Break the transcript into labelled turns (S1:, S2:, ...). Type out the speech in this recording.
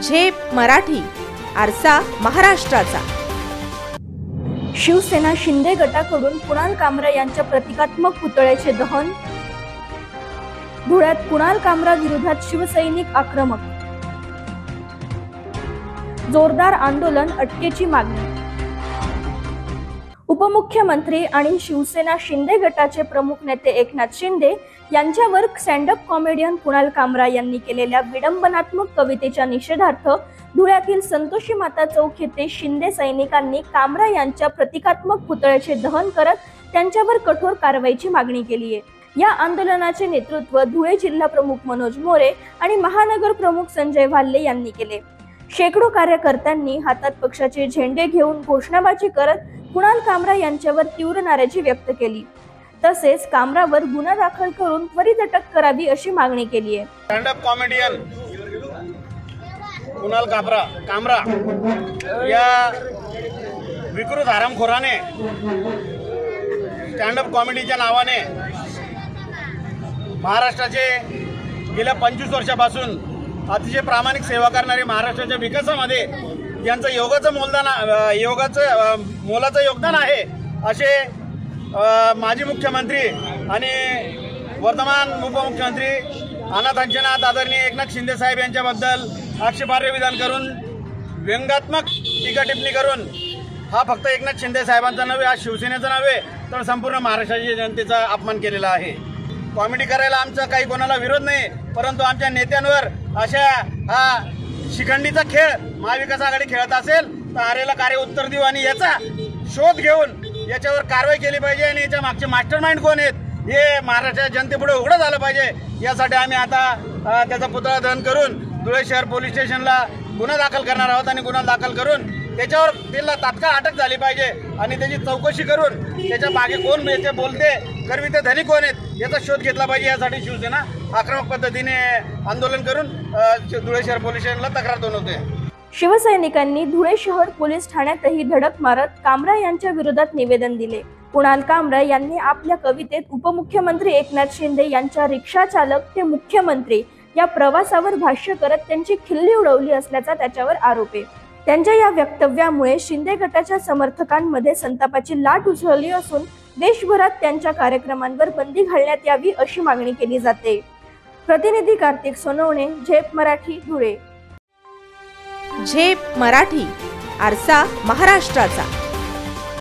S1: झेप मराठी, आरसा महाराष्ट्राचा।
S2: शिवसेना शिंदे गटाकडून कुणाल कामरा यांच्या प्रतिकात्मक पुतळ्याचे दहन। धुळ्यात कुणाल कामरा विरोधात शिवसैनिक आक्रमक। जोरदार आंदोलन, अटकेची मागणी। उपमुख्यमंत्री आणि शिवसेना शिंदे गटाचे प्रमुख नेते एकनाथ शिंदे यांच्यावर स्टँडअप कॉमेडियन कुणाल कामरा यांनी केलेल्या विडंबनात्मक कवितेच्या निषेधार्थ धुळ्यातील संतोषी माता चौक येथे शिंदे सैनिकांनी कामरा यांच्या प्रतिकात्मक पुतळ्याचे दहन करत त्यांच्यावर कठोर कारवाईची मागणी केली आहे। या आंदोलनाचे नेतृत्व धुळे जिल्हा प्रमुख मनोज मोरे आणि महानगर प्रमुख संजय वाल्ले यांनी केले। शेकडो कार्यकर्त्यांनी हातात पक्षाचे झेंडे घेऊन घोषणाबाजी करत कुणाल कामरा यांच्यावर तीव्र नाराजी व्यक्त केली। तसेच कामरावर गुन्हा दाखल करून त्वरित अटक करावी अशी मागणी केली आहे।
S3: स्टँडअप कॉमेडियन कुणाल कामरा या विकृत हरामखोराने स्टँडअप कॉमेडीच्या नावाने महाराष्ट्राचे गेल्या 25 वर्षापासून अतिशय प्रामाणिक सेवा करणारे, महाराष्ट्राच्या विकासामध्ये यांचं मोलाचं योगदान आहे असे माजी मुख्यमंत्री आणि वर्तमान उपमुख्यमंत्री अनाथांचनाथ आदरणीय एकनाथ शिंदे साहेब यांच्याबद्दल आक्षेपार्ह विधान करून व्यंगात्मक टीका टिप्पणी करून हा फक्त एकनाथ शिंदे साहेबांचा नव्हे, हा शिवसेनेचा नव्हे तर संपूर्ण महाराष्ट्राच्या जनतेचा अपमान केलेला आहे। कॉमेडी करायला आमचा काही कोणाला विरोध नाही, परंतु आमच्या नेत्यांवर अशा हा शिखंडीचा खेळ महाविकास आघाडी खेळत असेल तर आरेला कार्य उत्तर देऊ आणि याचा शोध घेऊन याच्यावर कारवाई केली पाहिजे आणि याच्या मागचे मास्टरमाइंड कोण आहेत हे महाराष्ट्राच्या जनतेपुढे उघड झालं पाहिजे। यासाठी आम्ही आता त्याचा पुतळा दहन करून धुळे शहर पोलीस स्टेशनला गुन्हा दाखल करणार आहोत आणि गुन्हा दाखल करून त्याच्यावर त्याला तात्काळ अटक झाली पाहिजे आणि त्याची चौकशी करून त्याच्या मागे कोण याचे बोलते करविते धनी कोण आहेत याचा शोध घेतला पाहिजे। यासाठी शिवसेना आक्रमक पद्धतीने आंदोलन करून धुळे शहर पोलीस स्टेशनला तक्रार नोंदवते।
S2: शिवसैनिकांनी धुळे शहर पोलीस ठाण्यातही धडक मारत कामरा यांच्या विरोधात निवेदन दिले। कुणाल कामरा यांनी आपल्या कवितेत उपमुख्यमंत्री एकनाथ शिंदे यांच्या रिक्षा चालक ते मुख्यमंत्री या प्रवासावर भाष्य करत त्यांची खिल्ली उडवली असल्याचा त्याच्यावर आरोप आहे। त्यांच्या या वक्तव्यामुळे शिंदे गटाच्या समर्थकांमध्ये संतापाची लाट उसळली असून देशभरात त्यांच्या कार्यक्रमांवर बंदी घालण्यात यावी अशी मागणी केली जाते। प्रतिनिधी कार्तिक सोनवणे, झेप मराठी, धुळे।
S1: झेप मराठी, आरसा महाराष्ट्राचा।